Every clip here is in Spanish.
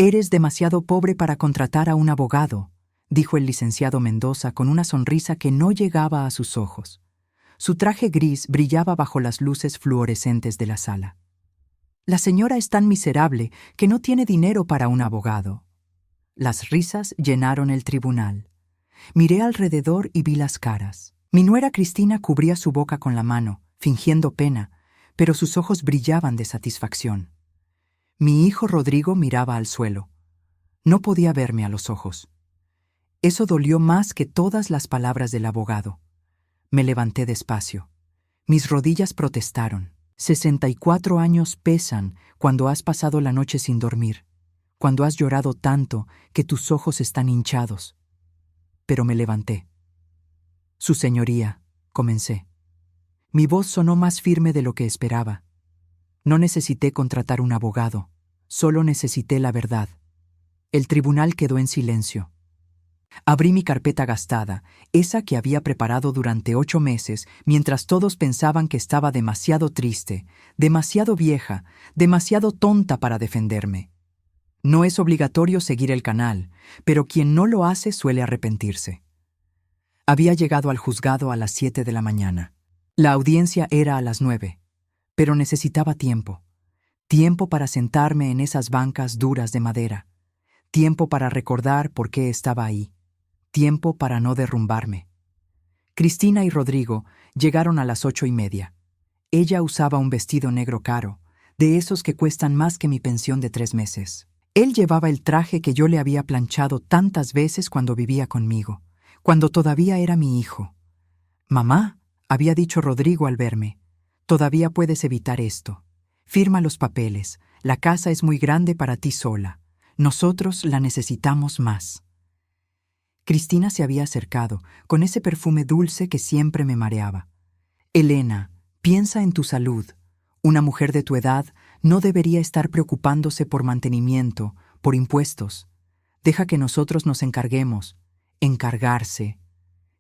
Eres demasiado pobre para contratar a un abogado, dijo el licenciado Mendoza con una sonrisa que no llegaba a sus ojos. Su traje gris brillaba bajo las luces fluorescentes de la sala. La señora es tan miserable que no tiene dinero para un abogado. Las risas llenaron el tribunal. Miré alrededor y vi las caras. Mi nuera Cristina cubría su boca con la mano, fingiendo pena, pero sus ojos brillaban de satisfacción. Mi hijo Rodrigo miraba al suelo. No podía verme a los ojos. Eso dolió más que todas las palabras del abogado. Me levanté despacio. Mis rodillas protestaron. 64 años pesan cuando has pasado la noche sin dormir, cuando has llorado tanto que tus ojos están hinchados. Pero me levanté. Su señoría, comencé. Mi voz sonó más firme de lo que esperaba. No necesité contratar un abogado, solo necesité la verdad. El tribunal quedó en silencio. Abrí mi carpeta gastada, esa que había preparado durante 8 meses, mientras todos pensaban que estaba demasiado triste, demasiado vieja, demasiado tonta para defenderme. No es obligatorio seguir el canal, pero quien no lo hace suele arrepentirse. Había llegado al juzgado a las 7 de la mañana. La audiencia era a las 9, pero necesitaba tiempo. Tiempo para sentarme en esas bancas duras de madera. Tiempo para recordar por qué estaba ahí. Tiempo para no derrumbarme. Cristina y Rodrigo llegaron a las 8:30. Ella usaba un vestido negro caro, de esos que cuestan más que mi pensión de 3 meses. Él llevaba el traje que yo le había planchado tantas veces cuando vivía conmigo, cuando todavía era mi hijo. «Mamá», había dicho Rodrigo al verme, «todavía puedes evitar esto. Firma los papeles. La casa es muy grande para ti sola. Nosotros la necesitamos más». Cristina se había acercado, con ese perfume dulce que siempre me mareaba. «Elena, piensa en tu salud. Una mujer de tu edad no debería estar preocupándose por mantenimiento, por impuestos. Deja que nosotros nos encarguemos». Encargarse.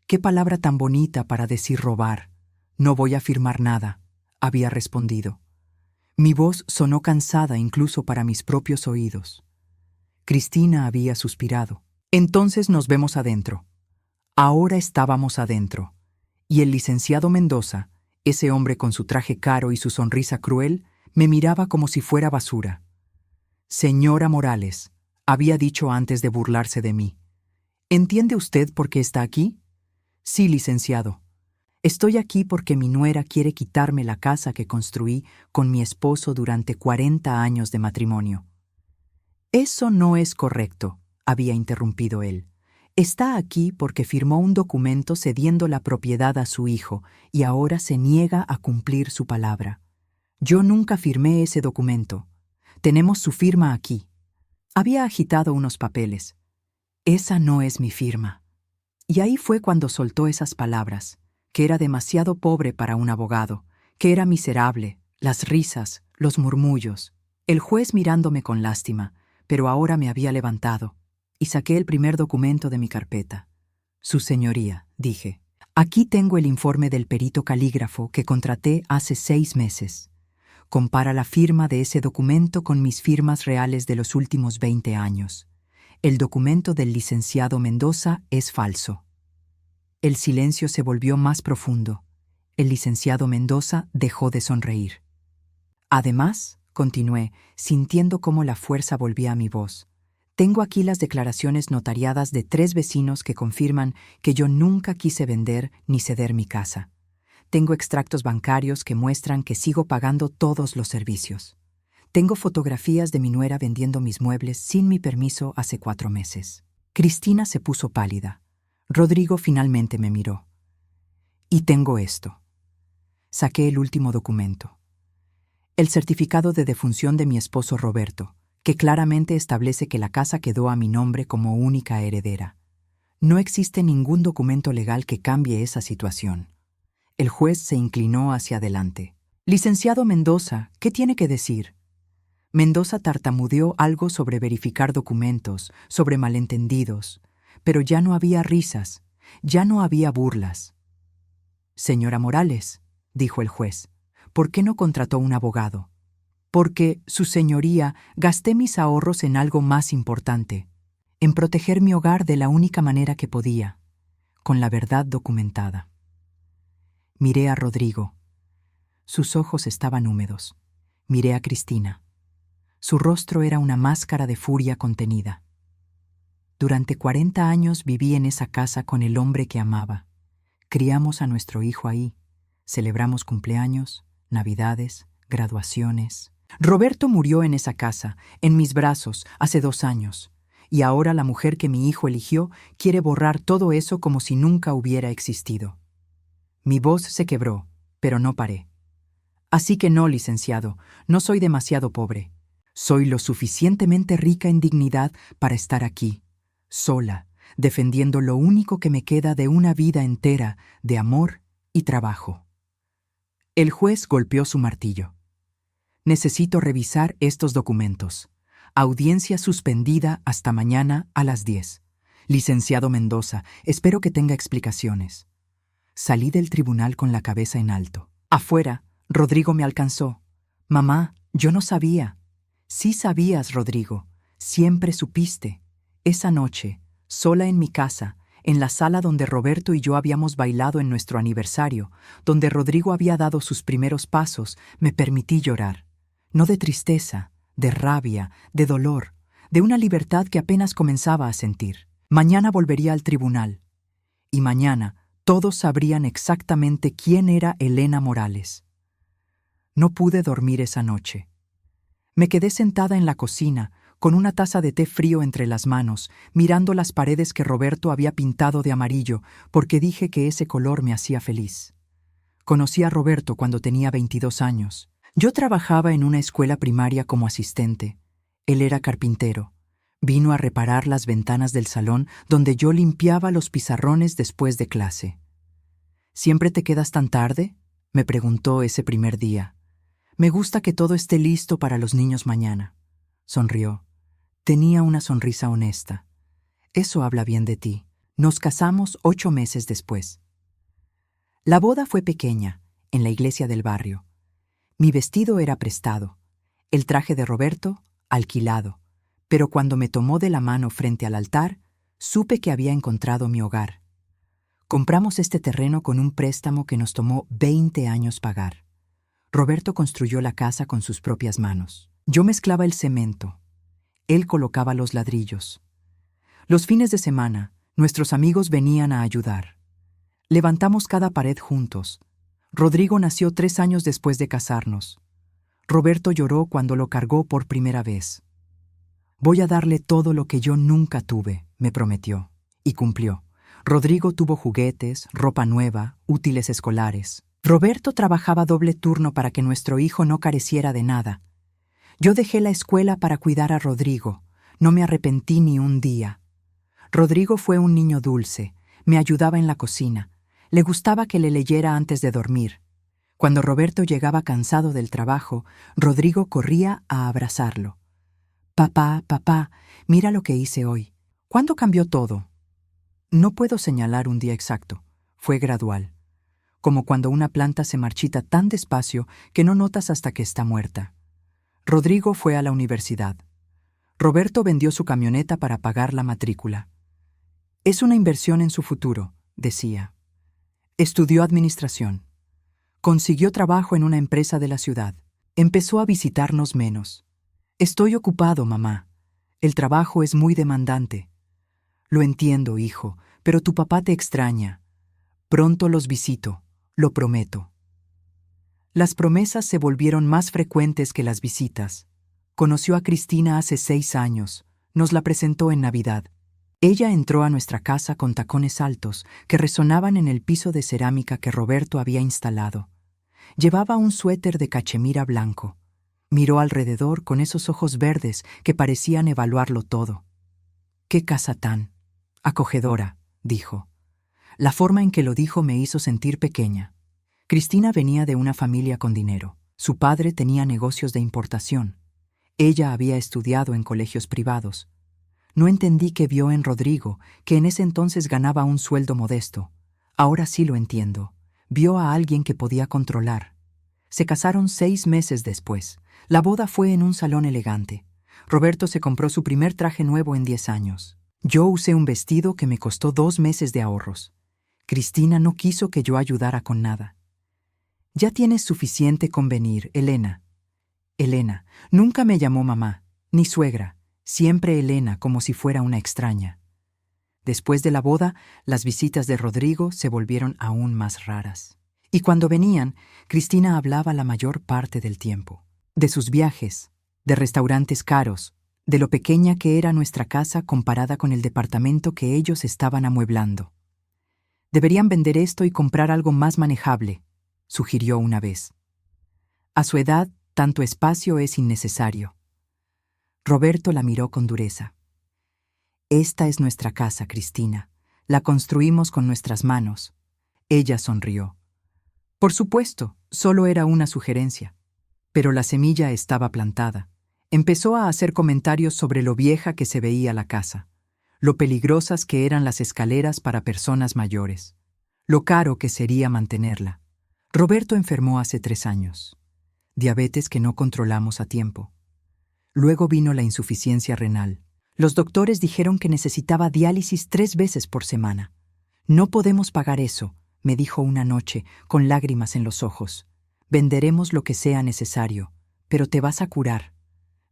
Qué palabra tan bonita para decir robar. «No voy a firmar nada», había respondido. Mi voz sonó cansada incluso para mis propios oídos. Cristina había suspirado. «Entonces nos vemos adentro». Ahora estábamos adentro, y el licenciado Mendoza, ese hombre con su traje caro y su sonrisa cruel, me miraba como si fuera basura. «Señora Morales», había dicho antes de burlarse de mí. «¿Entiende usted por qué está aquí?» «Sí, licenciado. Estoy aquí porque mi nuera quiere quitarme la casa que construí con mi esposo durante 40 años de matrimonio». «Eso no es correcto», había interrumpido él. «Está aquí porque firmó un documento cediendo la propiedad a su hijo y ahora se niega a cumplir su palabra. Yo nunca firmé ese documento. Tenemos su firma aquí». Había agitado unos papeles. «Esa no es mi firma». Y ahí fue cuando soltó esas palabras, que era demasiado pobre para un abogado, que era miserable, las risas, los murmullos, el juez mirándome con lástima, pero ahora me había levantado, y saqué el primer documento de mi carpeta. «Su señoría», dije, «aquí tengo el informe del perito calígrafo que contraté hace 6 meses. Compara la firma de ese documento con mis firmas reales de los últimos 20 años. El documento del licenciado Mendoza es falso». El silencio se volvió más profundo. El licenciado Mendoza dejó de sonreír. «Además», continué, sintiendo cómo la fuerza volvía a mi voz, «tengo aquí las declaraciones notariadas de 3 vecinos que confirman que yo nunca quise vender ni ceder mi casa. Tengo extractos bancarios que muestran que sigo pagando todos los servicios. Tengo fotografías de mi nuera vendiendo mis muebles sin mi permiso hace 4 meses». Cristina se puso pálida. Rodrigo finalmente me miró. «Y tengo esto». Saqué el último documento. El certificado de defunción de mi esposo Roberto, que claramente establece que la casa quedó a mi nombre como única heredera. No existe ningún documento legal que cambie esa situación. El juez se inclinó hacia adelante. «Licenciado Mendoza, ¿qué tiene que decir?» Mendoza tartamudeó algo sobre verificar documentos, sobre malentendidos, pero ya no había risas, ya no había burlas. «Señora Morales», dijo el juez, «¿por qué no contrató un abogado?» Porque, su señoría, gasté mis ahorros en algo más importante, en proteger mi hogar de la única manera que podía, con la verdad documentada. Miré a Rodrigo. Sus ojos estaban húmedos. Miré a Cristina. Su rostro era una máscara de furia contenida. Durante 40 años viví en esa casa con el hombre que amaba. Criamos a nuestro hijo ahí. Celebramos cumpleaños, navidades, graduaciones. Roberto murió en esa casa, en mis brazos, hace 2 años. Y ahora la mujer que mi hijo eligió quiere borrar todo eso como si nunca hubiera existido. Mi voz se quebró, pero no paré. Así que no, licenciado, no soy demasiado pobre. Soy lo suficientemente rica en dignidad para estar aquí, sola, defendiendo lo único que me queda de una vida entera de amor y trabajo. El juez golpeó su martillo. Necesito revisar estos documentos. Audiencia suspendida hasta mañana a las 10. Licenciado Mendoza, espero que tenga explicaciones. Salí del tribunal con la cabeza en alto. Afuera, Rodrigo me alcanzó. Mamá, yo no sabía. Sí sabías, Rodrigo. Siempre supiste. Esa noche, sola en mi casa, en la sala donde Roberto y yo habíamos bailado en nuestro aniversario, donde Rodrigo había dado sus primeros pasos, me permití llorar. No de tristeza, de rabia, de dolor, de una libertad que apenas comenzaba a sentir. Mañana volvería al tribunal. Y mañana todos sabrían exactamente quién era Elena Morales. No pude dormir esa noche. Me quedé sentada en la cocina, con una taza de té frío entre las manos, mirando las paredes que Roberto había pintado de amarillo, porque dije que ese color me hacía feliz. Conocí a Roberto cuando tenía 22 años. Yo trabajaba en una escuela primaria como asistente. Él era carpintero. Vino a reparar las ventanas del salón donde yo limpiaba los pizarrones después de clase. ¿Siempre te quedas tan tarde?, me preguntó ese primer día. Me gusta que todo esté listo para los niños mañana. Sonrió. Tenía una sonrisa honesta. Eso habla bien de ti. Nos casamos 8 meses después. La boda fue pequeña, en la iglesia del barrio. Mi vestido era prestado, el traje de Roberto, alquilado, pero cuando me tomó de la mano frente al altar, supe que había encontrado mi hogar. Compramos este terreno con un préstamo que nos tomó 20 años pagar. Roberto construyó la casa con sus propias manos. Yo mezclaba el cemento. Él colocaba los ladrillos. Los fines de semana, nuestros amigos venían a ayudar. Levantamos cada pared juntos. Rodrigo nació 3 años después de casarnos. Roberto lloró cuando lo cargó por primera vez. Voy a darle todo lo que yo nunca tuve, me prometió. Y cumplió. Rodrigo tuvo juguetes, ropa nueva, útiles escolares. Roberto trabajaba doble turno para que nuestro hijo no careciera de nada. Yo dejé la escuela para cuidar a Rodrigo. No me arrepentí ni un día. Rodrigo fue un niño dulce. Me ayudaba en la cocina. Le gustaba que le leyera antes de dormir. Cuando Roberto llegaba cansado del trabajo, Rodrigo corría a abrazarlo. Papá, papá, mira lo que hice hoy. ¿Cuándo cambió todo? No puedo señalar un día exacto. Fue gradual. Como cuando una planta se marchita tan despacio que no notas hasta que está muerta. Rodrigo fue a la universidad. Roberto vendió su camioneta para pagar la matrícula. Es una inversión en su futuro, decía. Estudió administración. Consiguió trabajo en una empresa de la ciudad. Empezó a visitarnos menos. Estoy ocupado, mamá. El trabajo es muy demandante. Lo entiendo, hijo, pero tu papá te extraña. Pronto los visito, lo prometo. Las promesas se volvieron más frecuentes que las visitas. Conoció a Cristina hace 6 años. Nos la presentó en Navidad. Ella entró a nuestra casa con tacones altos que resonaban en el piso de cerámica que Roberto había instalado. Llevaba un suéter de cachemira blanco. Miró alrededor con esos ojos verdes que parecían evaluarlo todo. «¡Qué casa tan acogedora!», dijo. La forma en que lo dijo me hizo sentir pequeña. Cristina venía de una familia con dinero. Su padre tenía negocios de importación. Ella había estudiado en colegios privados. No entendí qué vio en Rodrigo, que en ese entonces ganaba un sueldo modesto. Ahora sí lo entiendo. Vio a alguien que podía controlar. Se casaron 6 meses después. La boda fue en un salón elegante. Roberto se compró su primer traje nuevo en 10 años. Yo usé un vestido que me costó 2 meses de ahorros. Cristina no quiso que yo ayudara con nada. Ya tienes suficiente con venir, Elena. Elena, nunca me llamó mamá, ni suegra, siempre Elena como si fuera una extraña. Después de la boda, las visitas de Rodrigo se volvieron aún más raras. Y cuando venían, Cristina hablaba la mayor parte del tiempo. De sus viajes, de restaurantes caros, de lo pequeña que era nuestra casa comparada con el departamento que ellos estaban amueblando. Deberían vender esto y comprar algo más manejable, sugirió una vez. A su edad, tanto espacio es innecesario. Roberto la miró con dureza. Esta es nuestra casa, Cristina. La construimos con nuestras manos. Ella sonrió. Por supuesto, solo era una sugerencia. Pero la semilla estaba plantada. Empezó a hacer comentarios sobre lo vieja que se veía la casa, lo peligrosas que eran las escaleras para personas mayores, lo caro que sería mantenerla. Roberto enfermó hace 3 años. Diabetes que no controlamos a tiempo. Luego vino la insuficiencia renal. Los doctores dijeron que necesitaba diálisis 3 veces por semana. No podemos pagar eso, me dijo una noche, con lágrimas en los ojos. Venderemos lo que sea necesario, pero te vas a curar.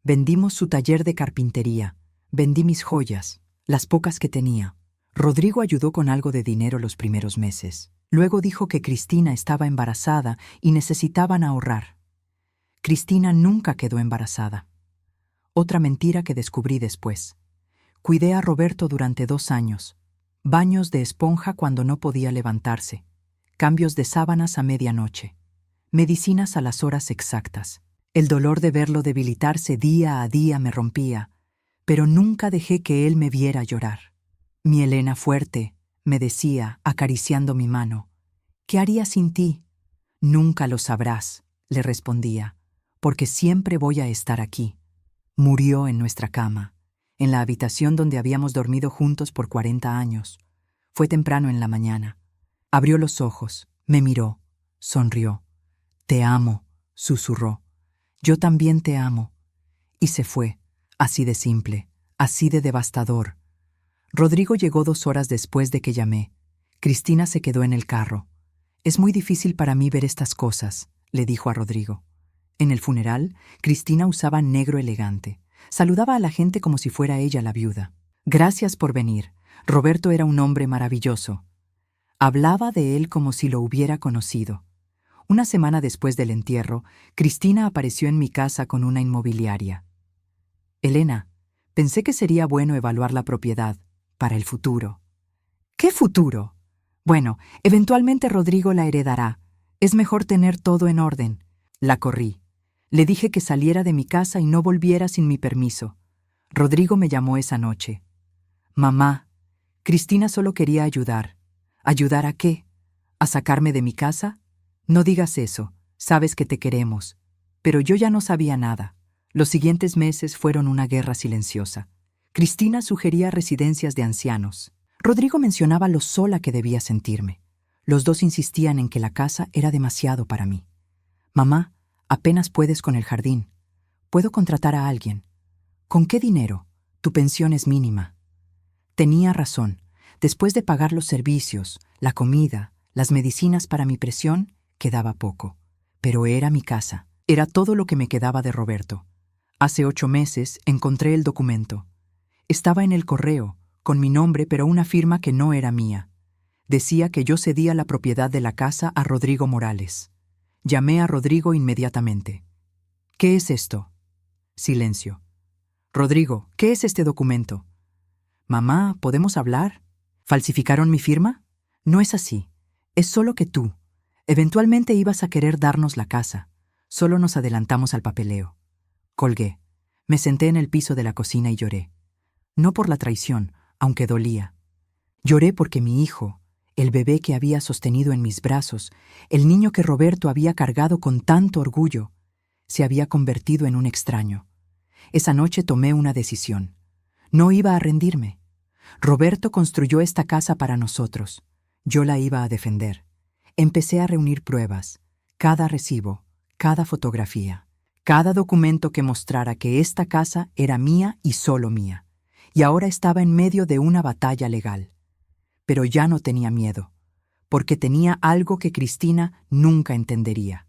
Vendimos su taller de carpintería. Vendí mis joyas, las pocas que tenía. Rodrigo ayudó con algo de dinero los primeros meses. Luego dijo que Cristina estaba embarazada y necesitaban ahorrar. Cristina nunca quedó embarazada. Otra mentira que descubrí después. Cuidé a Roberto durante 2 años. Baños de esponja cuando no podía levantarse. Cambios de sábanas a medianoche. Medicinas a las horas exactas. El dolor de verlo debilitarse día a día me rompía, pero nunca dejé que él me viera llorar. Mi Elena fuerte, me decía, acariciando mi mano. ¿Qué haría sin ti? Nunca lo sabrás, le respondía, porque siempre voy a estar aquí. Murió en nuestra cama, en la habitación donde habíamos dormido juntos por 40 años. Fue temprano en la mañana. Abrió los ojos, me miró, sonrió. Te amo, susurró. Yo también te amo. Y se fue, así de simple, así de devastador. Rodrigo llegó 2 horas después de que llamé. Cristina se quedó en el carro. Es muy difícil para mí ver estas cosas, le dijo a Rodrigo. En el funeral, Cristina usaba negro elegante. Saludaba a la gente como si fuera ella la viuda. Gracias por venir. Roberto era un hombre maravilloso. Hablaba de él como si lo hubiera conocido. Una semana después del entierro, Cristina apareció en mi casa con una inmobiliaria. Elena, pensé que sería bueno evaluar la propiedad para el futuro. ¿Qué futuro? Bueno, eventualmente Rodrigo la heredará. Es mejor tener todo en orden. La corrí. Le dije que saliera de mi casa y no volviera sin mi permiso. Rodrigo me llamó esa noche. Mamá, Cristina solo quería ayudar. ¿Ayudar a qué? ¿A sacarme de mi casa? No digas eso, sabes que te queremos. Pero yo ya no sabía nada. Los siguientes meses fueron una guerra silenciosa. Cristina sugería residencias de ancianos. Rodrigo mencionaba lo sola que debía sentirme. Los dos insistían en que la casa era demasiado para mí. Mamá, apenas puedes con el jardín. Puedo contratar a alguien. ¿Con qué dinero? Tu pensión es mínima. Tenía razón. Después de pagar los servicios, la comida, las medicinas para mi presión, quedaba poco. Pero era mi casa. Era todo lo que me quedaba de Roberto. Hace 8 meses encontré el documento. Estaba en el correo, con mi nombre pero una firma que no era mía. Decía que yo cedía la propiedad de la casa a Rodrigo Morales. Llamé a Rodrigo inmediatamente. ¿Qué es esto? Silencio. Rodrigo, ¿qué es este documento? Mamá, ¿podemos hablar? ¿Falsificaron mi firma? No es así. Es solo que tú. Eventualmente ibas a querer darnos la casa. Solo nos adelantamos al papeleo. Colgué. Me senté en el piso de la cocina y lloré. No por la traición, aunque dolía. Lloré porque mi hijo, el bebé que había sostenido en mis brazos, el niño que Roberto había cargado con tanto orgullo, se había convertido en un extraño. Esa noche tomé una decisión. No iba a rendirme. Roberto construyó esta casa para nosotros. Yo la iba a defender. Empecé a reunir pruebas, cada recibo, cada fotografía, cada documento que mostrara que esta casa era mía y solo mía, y ahora estaba en medio de una batalla legal. Pero ya no tenía miedo, porque tenía algo que Cristina nunca entendería.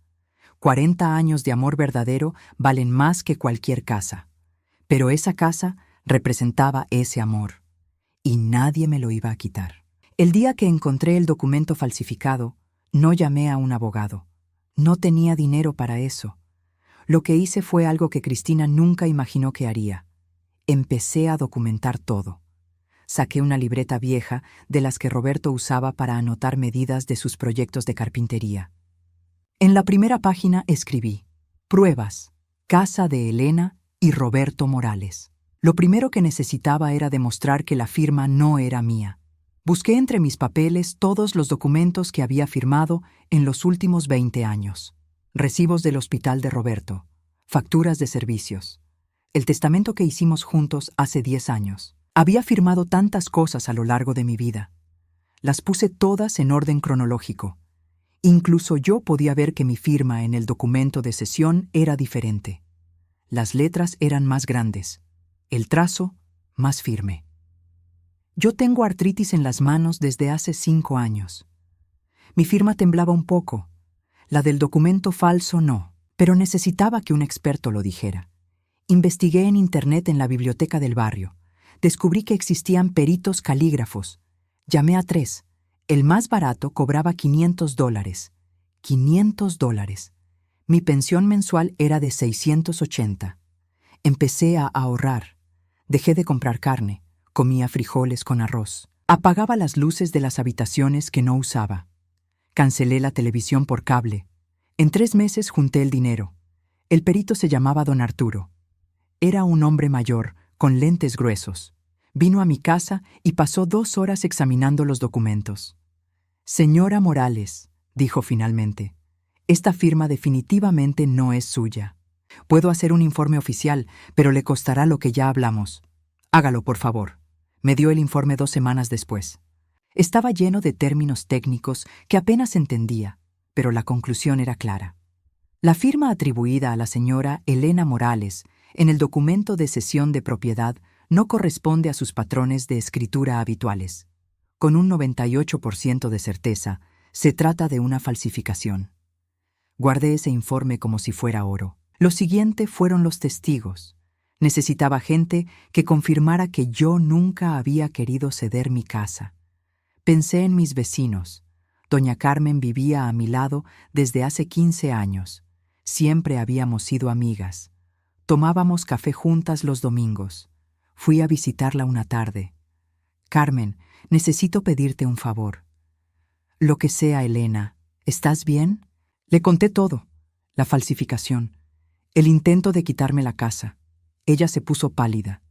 40 años de amor verdadero valen más que cualquier casa. Pero esa casa representaba ese amor, y nadie me lo iba a quitar. El día que encontré el documento falsificado, no llamé a un abogado. No tenía dinero para eso. Lo que hice fue algo que Cristina nunca imaginó que haría. Empecé a documentar todo. Saqué una libreta vieja de las que Roberto usaba para anotar medidas de sus proyectos de carpintería. En la primera página escribí: pruebas, casa de Elena y Roberto Morales. Lo primero que necesitaba era demostrar que la firma no era mía. Busqué entre mis papeles todos los documentos que había firmado en los últimos 20 años. Recibos del hospital de Roberto, facturas de servicios, el testamento que hicimos juntos hace 10 años. Había firmado tantas cosas a lo largo de mi vida. Las puse todas en orden cronológico. Incluso yo podía ver que mi firma en el documento de cesión era diferente. Las letras eran más grandes, el trazo más firme. Yo tengo artritis en las manos desde hace 5 años. Mi firma temblaba un poco. La del documento falso no, pero necesitaba que un experto lo dijera. Investigué en internet en la biblioteca del barrio. Descubrí que existían peritos calígrafos. Llamé a 3. El más barato cobraba $500. $500. Mi pensión mensual era de 680. Empecé a ahorrar. Dejé de comprar carne. Comía frijoles con arroz. Apagaba las luces de las habitaciones que no usaba. Cancelé la televisión por cable. En 3 meses junté el dinero. El perito se llamaba don Arturo. Era un hombre mayor, con lentes gruesos. Vino a mi casa y pasó 2 horas examinando los documentos. Señora Morales, dijo finalmente, esta firma definitivamente no es suya. Puedo hacer un informe oficial, pero le costará lo que ya hablamos. Hágalo, por favor. Me dio el informe 2 semanas después. Estaba lleno de términos técnicos que apenas entendía, pero la conclusión era clara. La firma atribuida a la señora Elena Morales en el documento de cesión de propiedad no corresponde a sus patrones de escritura habituales. Con un 98% de certeza, se trata de una falsificación. Guardé ese informe como si fuera oro. Lo siguiente fueron los testigos. Necesitaba gente que confirmara que yo nunca había querido ceder mi casa. Pensé en mis vecinos. Doña Carmen vivía a mi lado desde hace 15 años. Siempre habíamos sido amigas. Tomábamos café juntas los domingos. Fui a visitarla una tarde. Carmen, necesito pedirte un favor. Lo que sea, Elena. ¿Estás bien? Le conté todo. La falsificación. El intento de quitarme la casa. Ella se puso pálida.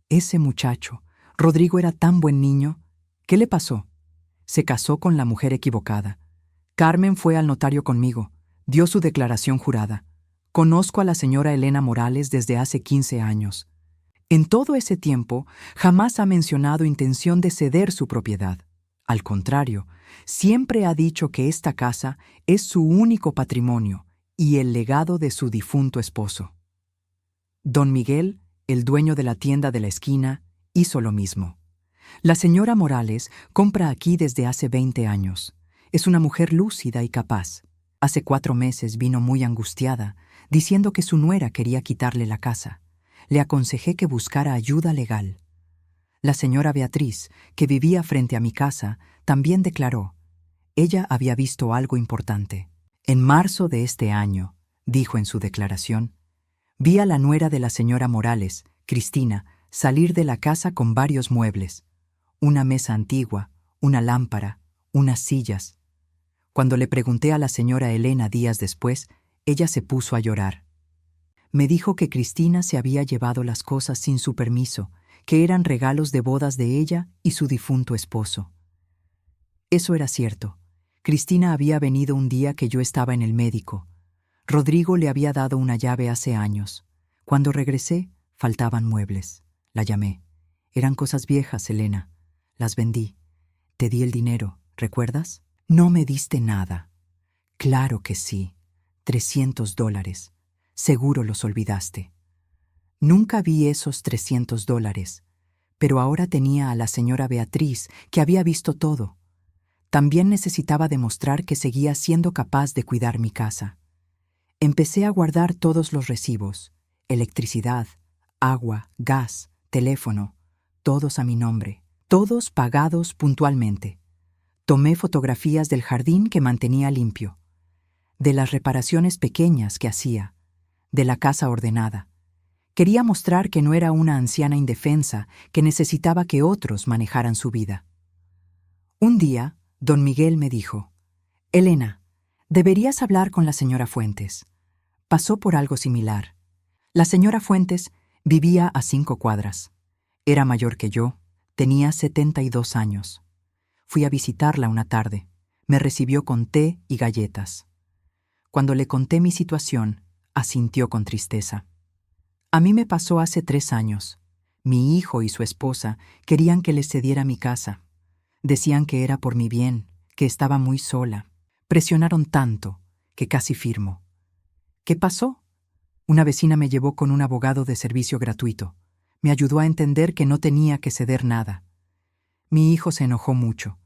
Ese muchacho, Rodrigo, era tan buen niño. ¿Qué le pasó? Se casó con la mujer equivocada. Carmen fue al notario conmigo. Dio su declaración jurada. Conozco a la señora Elena Morales desde hace 15 años. En todo ese tiempo, jamás ha mencionado intención de ceder su propiedad. Al contrario, siempre ha dicho que esta casa es su único patrimonio y el legado de su difunto esposo. Don Miguel, el dueño de la tienda de la esquina, hizo lo mismo. La señora Morales compra aquí desde hace 20 años. Es una mujer lúcida y capaz. Hace 4 meses vino muy angustiada, diciendo que su nuera quería quitarle la casa. Le aconsejé que buscara ayuda legal. La señora Beatriz, que vivía frente a mi casa, también declaró. Ella había visto algo importante. En marzo de este año, dijo en su declaración, vi a la nuera de la señora Morales, Cristina, salir de la casa con varios muebles. Una mesa antigua, una lámpara, unas sillas. Cuando le pregunté a la señora Elena días después, ella se puso a llorar. Me dijo que Cristina se había llevado las cosas sin su permiso, que eran regalos de bodas de ella y su difunto esposo. Eso era cierto. Cristina había venido un día que yo estaba en el médico. Rodrigo le había dado una llave hace años. Cuando regresé, faltaban muebles. La llamé. Eran cosas viejas, Elena. Las vendí. Te di el dinero, ¿recuerdas? No me diste nada. Claro que sí. $300. Seguro los olvidaste. Nunca vi esos $300, pero ahora tenía a la señora Beatriz, que había visto todo. También necesitaba demostrar que seguía siendo capaz de cuidar mi casa. Empecé a guardar todos los recibos: electricidad, agua, gas, teléfono, todos a mi nombre, todos pagados puntualmente. Tomé fotografías del jardín que mantenía limpio, de las reparaciones pequeñas que hacía, de la casa ordenada. Quería mostrar que no era una anciana indefensa que necesitaba que otros manejaran su vida. Un día, don Miguel me dijo: «Elena, deberías hablar con la señora Fuentes». Pasó por algo similar. La señora Fuentes vivía a 5 cuadras. Era mayor que yo, tenía 72 años. Fui a visitarla una tarde. Me recibió con té y galletas. Cuando le conté mi situación, asintió con tristeza. A mí me pasó hace 3 años. Mi hijo y su esposa querían que les cediera mi casa. Decían que era por mi bien, que estaba muy sola. Presionaron tanto que casi firmo. ¿Qué pasó? Una vecina me llevó con un abogado de servicio gratuito. Me ayudó a entender que no tenía que ceder nada. Mi hijo se enojó mucho.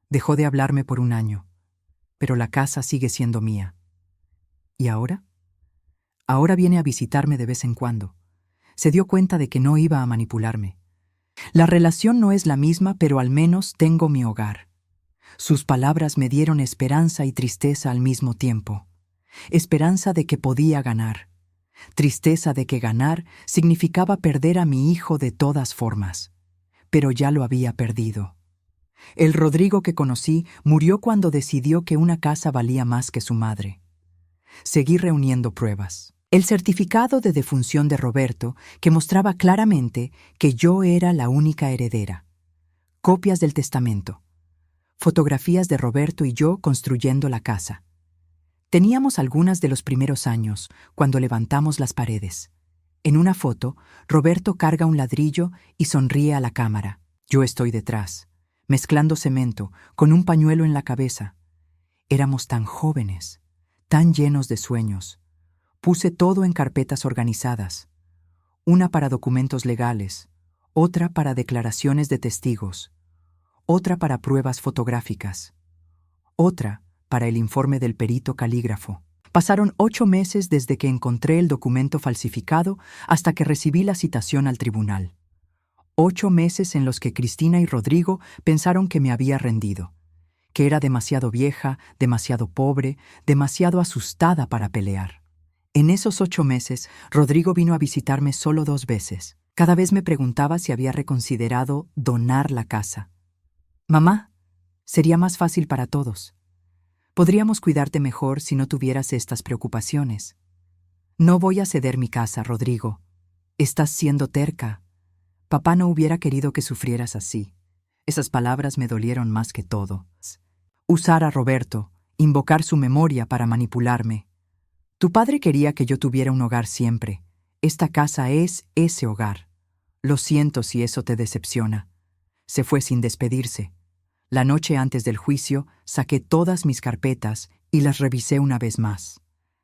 Dejó de hablarme por 1 año. Pero la casa sigue siendo mía. ¿Y ahora? Ahora viene a visitarme de vez en cuando. Se dio cuenta de que no iba a manipularme. La relación no es la misma, pero al menos tengo mi hogar. Sus palabras me dieron esperanza y tristeza al mismo tiempo. Esperanza de que podía ganar. Tristeza de que ganar significaba perder a mi hijo de todas formas. Pero ya lo había perdido. El Rodrigo que conocí murió cuando decidió que una casa valía más que su madre. Seguí reuniendo pruebas. El certificado de defunción de Roberto, que mostraba claramente que yo era la única heredera. Copias del testamento. Fotografías de Roberto y yo construyendo la casa. Teníamos algunas de los primeros años, cuando levantamos las paredes. En una foto, Roberto carga un ladrillo y sonríe a la cámara. Yo estoy detrás, mezclando cemento, con un pañuelo en la cabeza. Éramos tan jóvenes, tan llenos de sueños. Puse todo en carpetas organizadas. Una para documentos legales, otra para declaraciones de testigos, otra para pruebas fotográficas, otra para el informe del perito calígrafo. Pasaron 8 meses desde que encontré el documento falsificado hasta que recibí la citación al tribunal. 8 meses en los que Cristina y Rodrigo pensaron que me había rendido, que era demasiado vieja, demasiado pobre, demasiado asustada para pelear. En esos 8 meses, Rodrigo vino a visitarme solo 2 veces. Cada vez me preguntaba si había reconsiderado donar la casa. «Mamá, sería más fácil para todos. Podríamos cuidarte mejor si no tuvieras estas preocupaciones». «No voy a ceder mi casa, Rodrigo. Estás siendo terca. Papá no hubiera querido que sufrieras así». Esas palabras me dolieron más que todo. Usar a Roberto, invocar su memoria para manipularme. Tu padre quería que yo tuviera un hogar siempre. Esta casa es ese hogar. Lo siento si eso te decepciona. Se fue sin despedirse. La noche antes del juicio, saqué todas mis carpetas y las revisé una vez más.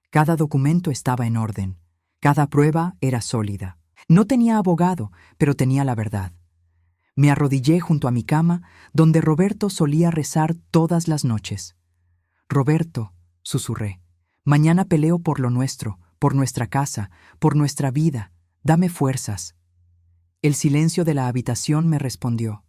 Cada documento estaba en orden. Cada prueba era sólida. No tenía abogado, pero tenía la verdad. Me arrodillé junto a mi cama, donde Roberto solía rezar todas las noches. «Roberto», susurré, «mañana peleo por lo nuestro, por nuestra casa, por nuestra vida. Dame fuerzas». El silencio de la habitación me respondió,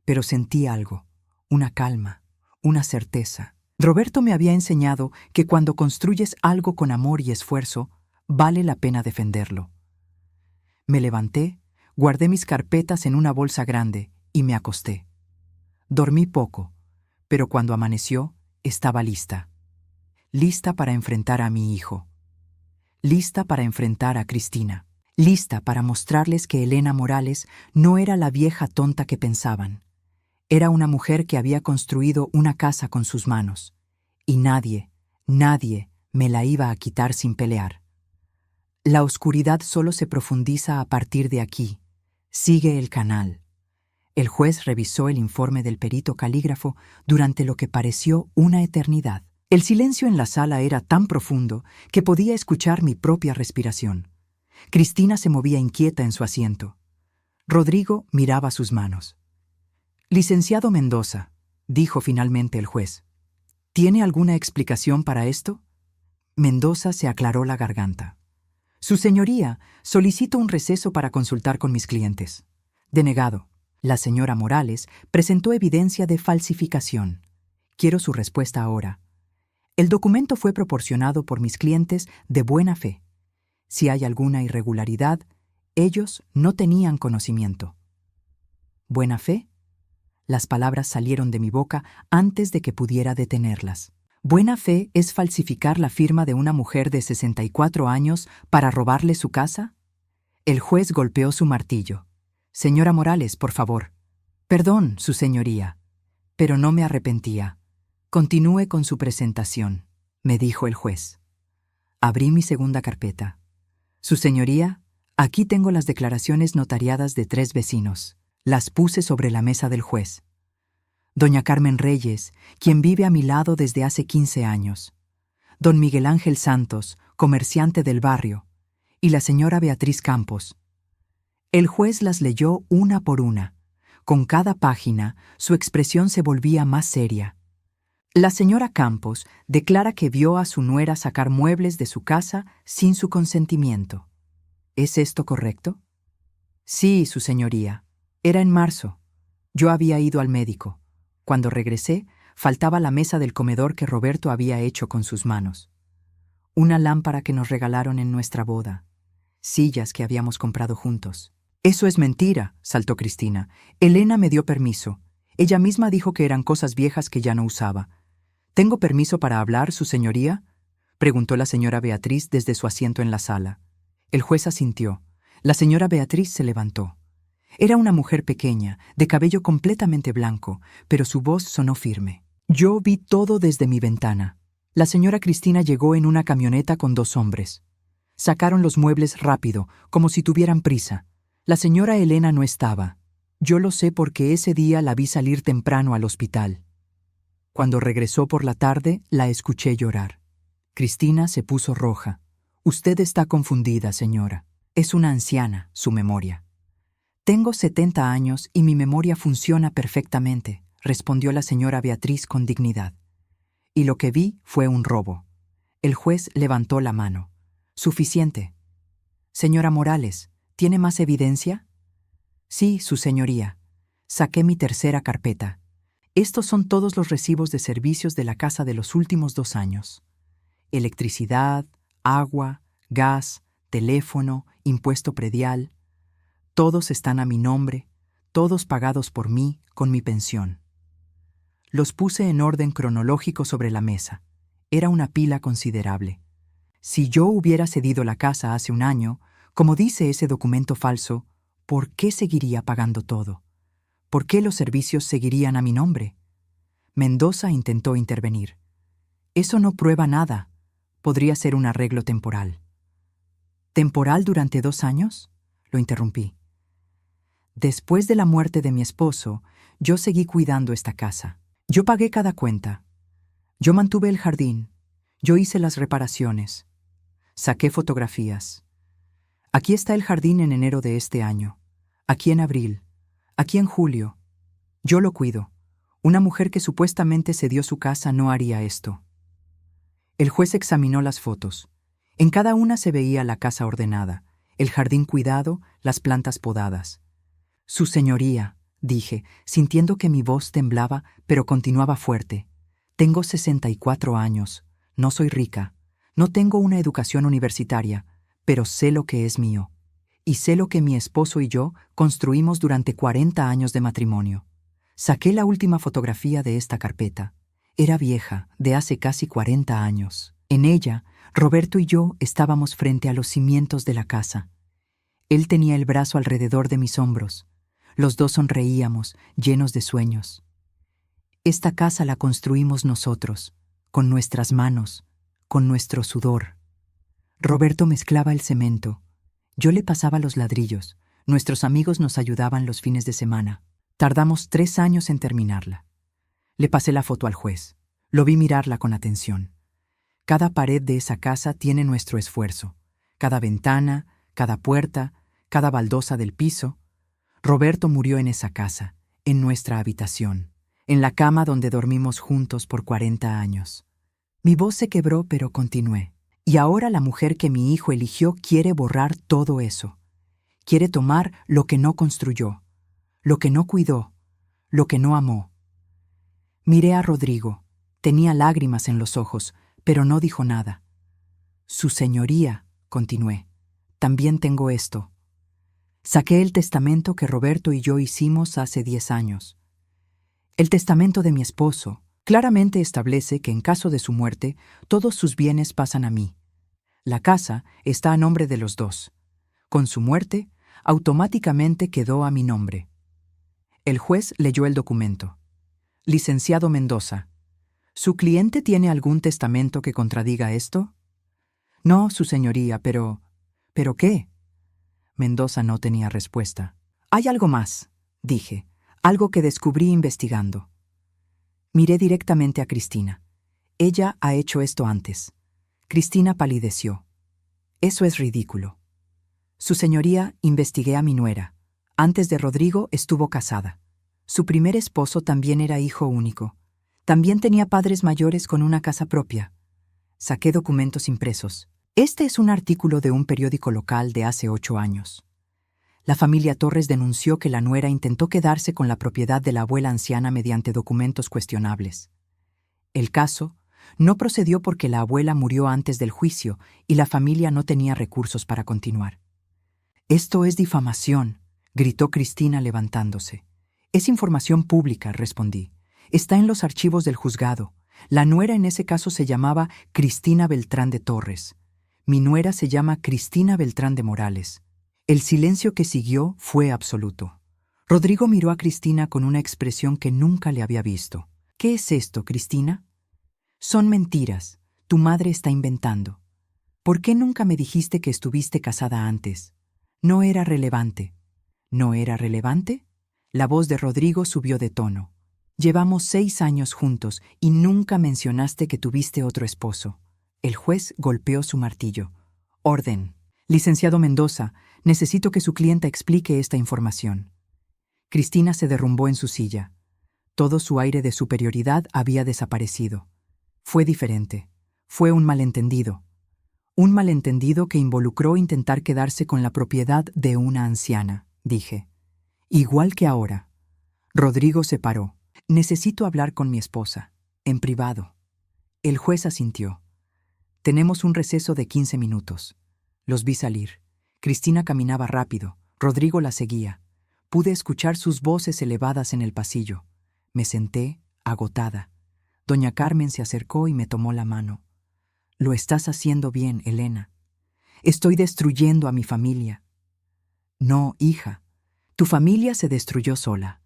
pero sentí algo. Una calma, una certeza. Roberto me había enseñado que cuando construyes algo con amor y esfuerzo, vale la pena defenderlo. Me levanté, guardé mis carpetas en una bolsa grande y me acosté. Dormí poco, pero cuando amaneció, estaba lista. Lista para enfrentar a mi hijo. Lista para enfrentar a Cristina. Lista para mostrarles que Elena Morales no era la vieja tonta que pensaban. Era una mujer que había construido una casa con sus manos, y nadie me la iba a quitar sin pelear. La oscuridad solo se profundiza a partir de aquí. Sigue el canal. El juez revisó el informe del perito calígrafo durante lo que pareció una eternidad. El silencio en la sala era tan profundo que podía escuchar mi propia respiración. Cristina se movía inquieta en su asiento. Rodrigo miraba sus manos. «Licenciado Mendoza», dijo finalmente el juez, «¿tiene alguna explicación para esto?» Mendoza se aclaró la garganta. «Su señoría, solicito un receso para consultar con mis clientes». Denegado. La señora Morales presentó evidencia de falsificación. Quiero su respuesta ahora. El documento fue proporcionado por mis clientes de buena fe. Si hay alguna irregularidad, ellos no tenían conocimiento. ¿Buena fe? Las palabras salieron de mi boca antes de que pudiera detenerlas. Buena fe es falsificar la firma de una mujer de 64 años para robarle su casa. El juez golpeó su martillo. «Señora Morales, por favor». «Perdón, su señoría, pero no me arrepentía. Continúe con su presentación», me dijo el juez. Abrí mi segunda carpeta. «Su señoría, aquí tengo las declaraciones notariadas de 3 vecinos». Las puse sobre la mesa del juez. Doña Carmen Reyes, quien vive a mi lado desde hace 15 años. Don Miguel Ángel Santos, comerciante del barrio. Y la señora Beatriz Campos. El juez las leyó una por una. Con cada página, su expresión se volvía más seria. La señora Campos declara que vio a su nuera sacar muebles de su casa sin su consentimiento. ¿Es esto correcto? Sí, su señoría. Era en marzo. Yo había ido al médico. Cuando regresé, faltaba la mesa del comedor que Roberto había hecho con sus manos. Una lámpara que nos regalaron en nuestra boda. Sillas que habíamos comprado juntos. «Eso es mentira», saltó Cristina. «Elena me dio permiso. Ella misma dijo que eran cosas viejas que ya no usaba». «¿Tengo permiso para hablar, su señoría?», preguntó la señora Beatriz desde su asiento en la sala. El juez asintió. La señora Beatriz se levantó. Era una mujer pequeña, de cabello completamente blanco, pero su voz sonó firme. «Yo vi todo desde mi ventana. La señora Cristina llegó en una camioneta con 2 hombres. Sacaron los muebles rápido, como si tuvieran prisa. La señora Elena no estaba. Yo lo sé porque ese día la vi salir temprano al hospital. Cuando regresó por la tarde, la escuché llorar». Cristina se puso roja. «Usted está confundida, señora. Es una anciana, su memoria». «Tengo 70 años y mi memoria funciona perfectamente», respondió la señora Beatriz con dignidad. «Y lo que vi fue un robo». El juez levantó la mano. «Suficiente. Señora Morales, ¿tiene más evidencia?» «Sí, su señoría. Saqué mi tercera carpeta. Estos son todos los recibos de servicios de la casa de los últimos 2 años. Electricidad, agua, gas, teléfono, impuesto predial. Todos están a mi nombre, todos pagados por mí con mi pensión». Los puse en orden cronológico sobre la mesa. Era una pila considerable. Si yo hubiera cedido la casa hace 1 año, como dice ese documento falso, ¿por qué seguiría pagando todo? ¿Por qué los servicios seguirían a mi nombre? Mendoza intentó intervenir. «Eso no prueba nada. Podría ser un arreglo temporal». «¿Temporal durante 2 años?» Lo interrumpí. «Después de la muerte de mi esposo, yo seguí cuidando esta casa. Yo pagué cada cuenta. Yo mantuve el jardín. Yo hice las reparaciones. Saqué fotografías. Aquí está el jardín en enero de este año. Aquí en abril. Aquí en julio. Yo lo cuido. Una mujer que supuestamente cedió su casa no haría esto». El juez examinó las fotos. En cada una se veía la casa ordenada, el jardín cuidado, las plantas podadas. «Su señoría», dije, sintiendo que mi voz temblaba, pero continuaba fuerte. «Tengo 64 años. No soy rica. No tengo una educación universitaria, pero sé lo que es mío. Y sé lo que mi esposo y yo construimos durante 40 años de matrimonio. Saqué la última fotografía de esta carpeta. Era vieja, de hace casi 40 años. En ella, Roberto y yo estábamos frente a los cimientos de la casa. Él tenía el brazo alrededor de mis hombros. Los 2 sonreíamos, llenos de sueños. Esta casa la construimos nosotros, con nuestras manos, con nuestro sudor. Roberto mezclaba el cemento. Yo le pasaba los ladrillos. Nuestros amigos nos ayudaban los fines de semana. Tardamos 3 años en terminarla. Le pasé la foto al juez. Lo vi mirarla con atención. Cada pared de esa casa tiene nuestro esfuerzo. Cada ventana, cada puerta, cada baldosa del piso. Roberto murió en esa casa, en nuestra habitación, en la cama donde dormimos juntos por 40 años. Mi voz se quebró, pero continué. Y ahora la mujer que mi hijo eligió quiere borrar todo eso. Quiere tomar lo que no construyó, lo que no cuidó, lo que no amó. Miré a Rodrigo. Tenía lágrimas en los ojos, pero no dijo nada. Su señoría, continué, también tengo esto. Saqué el testamento que Roberto y yo hicimos hace 10 años. El testamento de mi esposo claramente establece que en caso de su muerte, todos sus bienes pasan a mí. La casa está a nombre de los dos. Con su muerte, automáticamente quedó a mi nombre. El juez leyó el documento. Licenciado Mendoza, ¿su cliente tiene algún testamento que contradiga esto? No, su señoría, pero... ¿Pero qué? Mendoza no tenía respuesta. Hay algo más, dije, algo que descubrí investigando. Miré directamente a Cristina. Ella ha hecho esto antes. Cristina palideció. Eso es ridículo. Su señoría, investigué a mi nuera. Antes de Rodrigo estuvo casada. Su primer esposo también era hijo único. También tenía padres mayores con una casa propia. Saqué documentos impresos. Este es un artículo de un periódico local de hace 8 años. La familia Torres denunció que la nuera intentó quedarse con la propiedad de la abuela anciana mediante documentos cuestionables. El caso no procedió porque la abuela murió antes del juicio y la familia no tenía recursos para continuar. «Esto es difamación», gritó Cristina levantándose. «Es información pública», respondí. «Está en los archivos del juzgado. La nuera en ese caso se llamaba Cristina Beltrán de Torres. Mi nuera se llama Cristina Beltrán de Morales». El silencio que siguió fue absoluto. Rodrigo miró a Cristina con una expresión que nunca le había visto. «¿Qué es esto, Cristina?» «Son mentiras. Tu madre está inventando. ¿Por qué nunca me dijiste que estuviste casada antes? No era relevante». «¿No era relevante?» La voz de Rodrigo subió de tono. «Llevamos 6 años juntos y nunca mencionaste que tuviste otro esposo». El juez golpeó su martillo. «Orden. Licenciado Mendoza, necesito que su clienta explique esta información». Cristina se derrumbó en su silla. Todo su aire de superioridad había desaparecido. Fue diferente. Fue un malentendido. Un malentendido que involucró intentar quedarse con la propiedad de una anciana, dije. Igual que ahora. Rodrigo se paró. «Necesito hablar con mi esposa, en privado». El juez asintió. «Tenemos un receso de 15 minutos». Los vi salir. Cristina caminaba rápido. Rodrigo la seguía. Pude escuchar sus voces elevadas en el pasillo. Me senté, agotada. Doña Carmen se acercó y me tomó la mano. «Lo estás haciendo bien, Elena. Estoy destruyendo a mi familia». «No, hija. Tu familia se destruyó sola.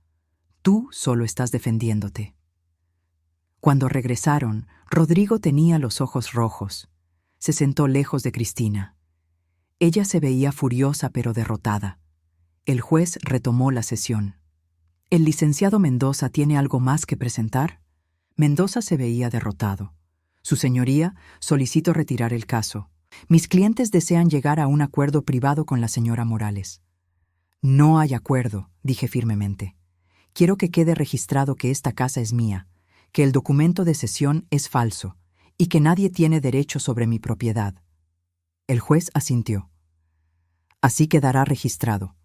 Tú solo estás defendiéndote». Cuando regresaron, Rodrigo tenía los ojos rojos. Se sentó lejos de Cristina. Ella se veía furiosa pero derrotada. El juez retomó la sesión. «¿El licenciado Mendoza tiene algo más que presentar?» Mendoza se veía derrotado. «Su señoría, solicito retirar el caso. Mis clientes desean llegar a un acuerdo privado con la señora Morales». «No hay acuerdo», dije firmemente. «Quiero que quede registrado que esta casa es mía, que el documento de cesión es falso y que nadie tiene derecho sobre mi propiedad». El juez asintió. «Así quedará registrado.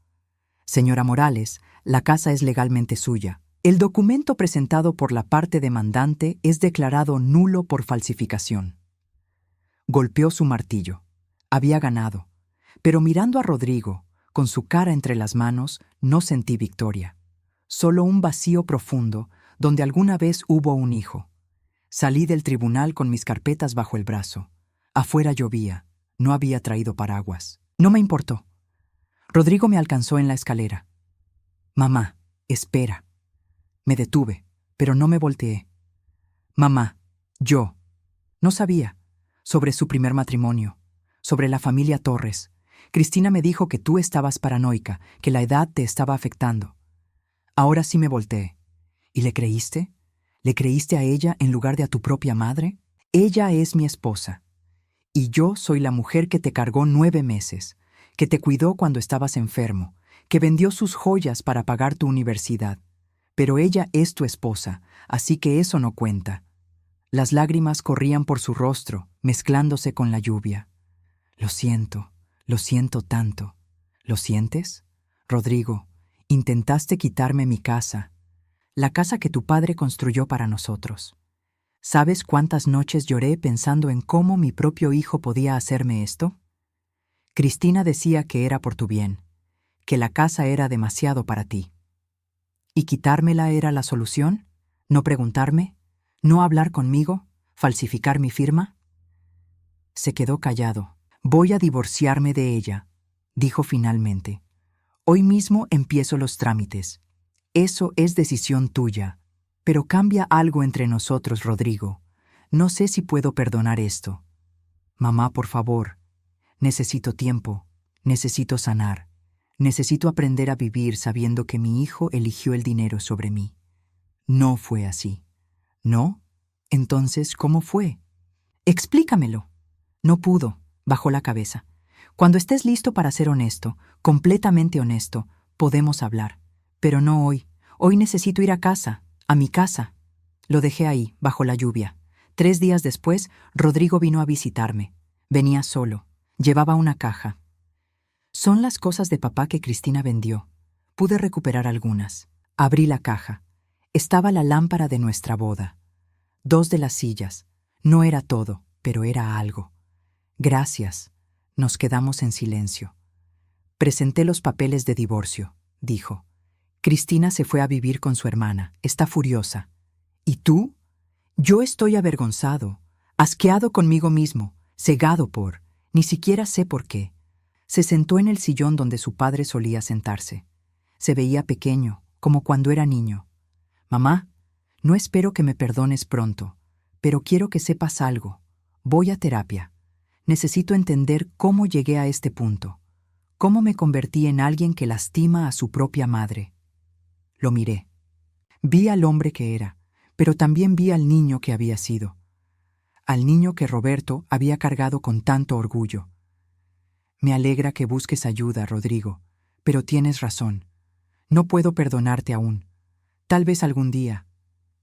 Señora Morales, la casa es legalmente suya. El documento presentado por la parte demandante es declarado nulo por falsificación». Golpeó su martillo. Había ganado. Pero mirando a Rodrigo, con su cara entre las manos, no sentí victoria. Solo un vacío profundo donde alguna vez hubo un hijo. Salí del tribunal con mis carpetas bajo el brazo. Afuera llovía. No había traído paraguas. No me importó. Rodrigo me alcanzó en la escalera. «Mamá, espera». Me detuve, pero no me volteé. «Mamá, yo». No sabía. Sobre su primer matrimonio. Sobre la familia Torres. Cristina me dijo que tú estabas paranoica, que la edad te estaba afectando. Ahora sí me volteé. ¿Y le creíste? ¿Le creíste a ella en lugar de a tu propia madre? Ella es mi esposa. Y yo soy la mujer que te cargó 9 meses, que te cuidó cuando estabas enfermo, que vendió sus joyas para pagar tu universidad. Pero ella es tu esposa, así que eso no cuenta. Las lágrimas corrían por su rostro, mezclándose con la lluvia. Lo siento tanto. ¿Lo sientes? Rodrigo, intentaste quitarme mi casa, la casa que tu padre construyó para nosotros. ¿Sabes cuántas noches lloré pensando en cómo mi propio hijo podía hacerme esto? Cristina decía que era por tu bien, que la casa era demasiado para ti. ¿Y quitármela era la solución? ¿No preguntarme? ¿No hablar conmigo? ¿Falsificar mi firma? Se quedó callado. Voy a divorciarme de ella, dijo finalmente. Hoy mismo empiezo los trámites. Eso es decisión tuya. Pero cambia algo entre nosotros, Rodrigo. No sé si puedo perdonar esto. Mamá, por favor. Necesito tiempo. Necesito sanar. Necesito aprender a vivir sabiendo que mi hijo eligió el dinero sobre mí. No fue así. ¿No? Entonces, ¿cómo fue? Explícamelo. No pudo. Bajó la cabeza. Cuando estés listo para ser honesto, completamente honesto, podemos hablar. Pero no hoy. Hoy necesito ir a casa, a mi casa. Lo dejé ahí, bajo la lluvia. 3 días después, Rodrigo vino a visitarme. Venía solo. Llevaba una caja. Son las cosas de papá que Cristina vendió. Pude recuperar algunas. Abrí la caja. Estaba la lámpara de nuestra boda. 2 de las sillas. No era todo, pero era algo. Gracias. Nos quedamos en silencio. Presenté los papeles de divorcio, dijo. Cristina se fue a vivir con su hermana. Está furiosa. ¿Y tú? Yo estoy avergonzado, asqueado conmigo mismo, cegado por... Ni siquiera sé por qué. Se sentó en el sillón donde su padre solía sentarse. Se veía pequeño, como cuando era niño. Mamá, no espero que me perdones pronto, pero quiero que sepas algo. Voy a terapia. Necesito entender cómo llegué a este punto, cómo me convertí en alguien que lastima a su propia madre. Lo miré. Vi al hombre que era, pero también vi al niño que había sido, al niño que Roberto había cargado con tanto orgullo. Me alegra que busques ayuda, Rodrigo, pero tienes razón. No puedo perdonarte aún. Tal vez algún día,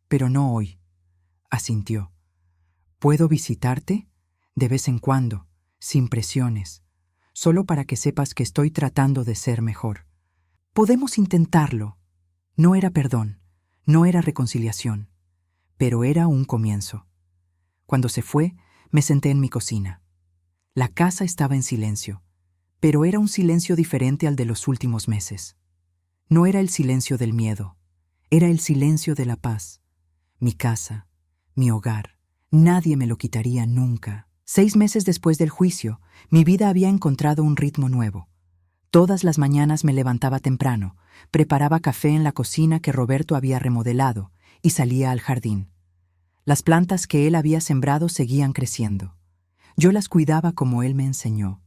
pero no hoy. Asintió. ¿Puedo visitarte? De vez en cuando, sin presiones, solo para que sepas que estoy tratando de ser mejor. Podemos intentarlo. No era perdón, no era reconciliación, pero era un comienzo. Cuando se fue, me senté en mi cocina. La casa estaba en silencio, pero era un silencio diferente al de los últimos meses. No era el silencio del miedo, era el silencio de la paz. Mi casa, mi hogar, nadie me lo quitaría nunca. 6 meses después del juicio, mi vida había encontrado un ritmo nuevo. Todas las mañanas me levantaba temprano, preparaba café en la cocina que Roberto había remodelado y salía al jardín. Las plantas que él había sembrado seguían creciendo. Yo las cuidaba como él me enseñó.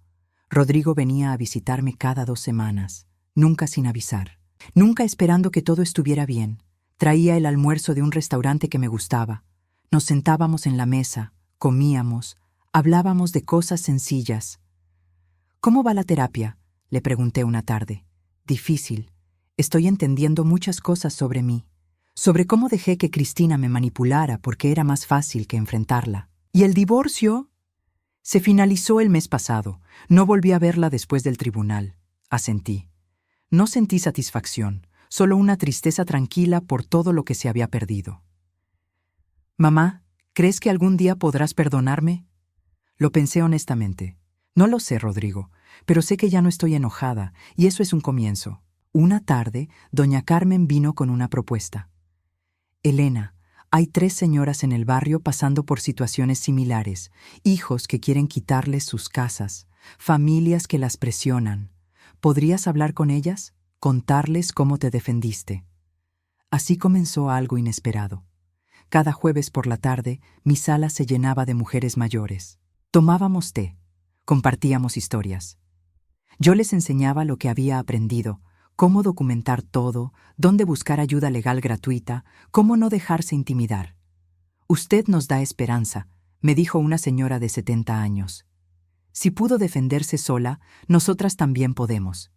Rodrigo venía a visitarme cada 2 semanas, nunca sin avisar, nunca esperando que todo estuviera bien. Traía el almuerzo de un restaurante que me gustaba. Nos sentábamos en la mesa, comíamos, hablábamos de cosas sencillas. ¿Cómo va la terapia?, le pregunté una tarde. Difícil. Estoy entendiendo muchas cosas sobre mí, sobre cómo dejé que Cristina me manipulara porque era más fácil que enfrentarla. ¿Y el divorcio? Se finalizó el mes pasado. No volví a verla después del tribunal. Asentí. No sentí satisfacción, solo una tristeza tranquila por todo lo que se había perdido. Mamá, ¿crees que algún día podrás perdonarme? Lo pensé honestamente. No lo sé, Rodrigo, pero sé que ya no estoy enojada, y eso es un comienzo. Una tarde, doña Carmen vino con una propuesta. Elena, hay 3 señoras en el barrio pasando por situaciones similares, hijos que quieren quitarles sus casas, familias que las presionan. ¿Podrías hablar con ellas? Contarles cómo te defendiste. Así comenzó algo inesperado. Cada jueves por la tarde, mi sala se llenaba de mujeres mayores. Tomábamos té, compartíamos historias. Yo les enseñaba lo que había aprendido, Cómo documentar todo, dónde buscar ayuda legal gratuita, cómo no dejarse intimidar. Usted nos da esperanza, me dijo una señora de 70 años. Si pudo defenderse sola, nosotras también podemos.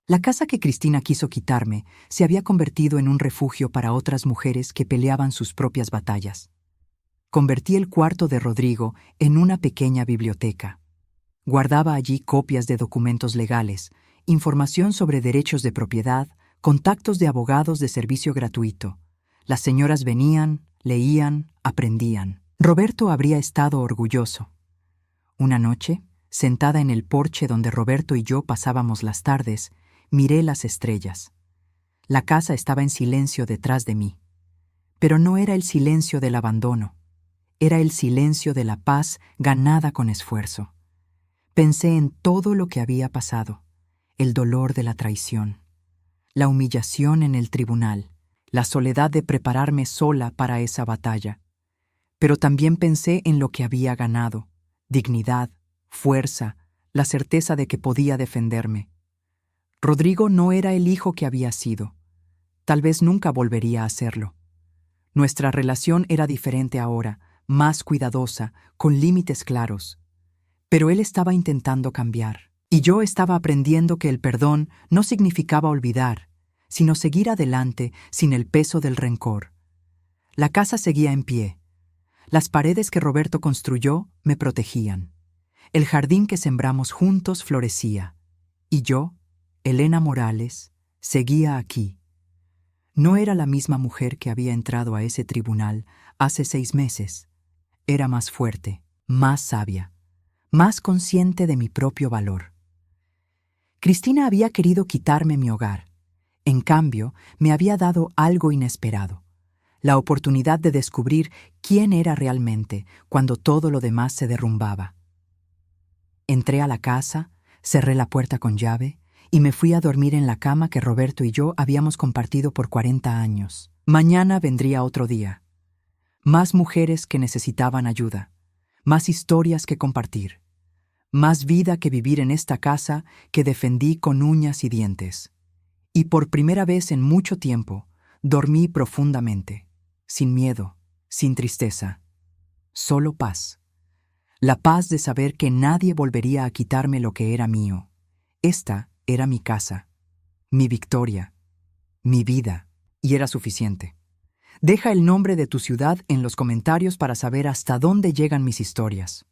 La casa que Cristina quiso quitarme se había convertido en un refugio para otras mujeres que peleaban sus propias batallas. Convertí el cuarto de Rodrigo en una pequeña biblioteca. Guardaba allí copias de documentos legales, información sobre derechos de propiedad, contactos de abogados de servicio gratuito. Las señoras venían, leían, aprendían. Roberto habría estado orgulloso. Una noche, sentada en el porche donde Roberto y yo pasábamos las tardes, miré las estrellas. La casa estaba en silencio detrás de mí. Pero no era el silencio del abandono. Era el silencio de la paz ganada con esfuerzo. Pensé en todo lo que había pasado, el dolor de la traición, la humillación en el tribunal, la soledad de prepararme sola para esa batalla. Pero también pensé en lo que había ganado, dignidad, fuerza, la certeza de que podía defenderme. Rodrigo no era el hijo que había sido. Tal vez nunca volvería a serlo. Nuestra relación era diferente ahora, más cuidadosa, con límites claros. Pero él estaba intentando cambiar, y yo estaba aprendiendo que el perdón no significaba olvidar, sino seguir adelante sin el peso del rencor. La casa seguía en pie. Las paredes que Roberto construyó me protegían. El jardín que sembramos juntos florecía. Y yo, Elena Morales, seguía aquí. No era la misma mujer que había entrado a ese tribunal hace 6 meses. Era más fuerte, más sabia, más consciente de mi propio valor. Cristina había querido quitarme mi hogar. En cambio, me había dado algo inesperado: la oportunidad de descubrir quién era realmente cuando todo lo demás se derrumbaba. Entré a la casa, cerré la puerta con llave y me fui a dormir en la cama que Roberto y yo habíamos compartido por 40 años. Mañana vendría otro día. Más mujeres que necesitaban ayuda, más historias que compartir, más vida que vivir en esta casa que defendí con uñas y dientes. Y por primera vez en mucho tiempo, dormí profundamente, sin miedo, sin tristeza, solo paz. La paz de saber que nadie volvería a quitarme lo que era mío. Esta era mi casa, mi victoria, mi vida, y era suficiente. Deja el nombre de tu ciudad en los comentarios para saber hasta dónde llegan mis historias.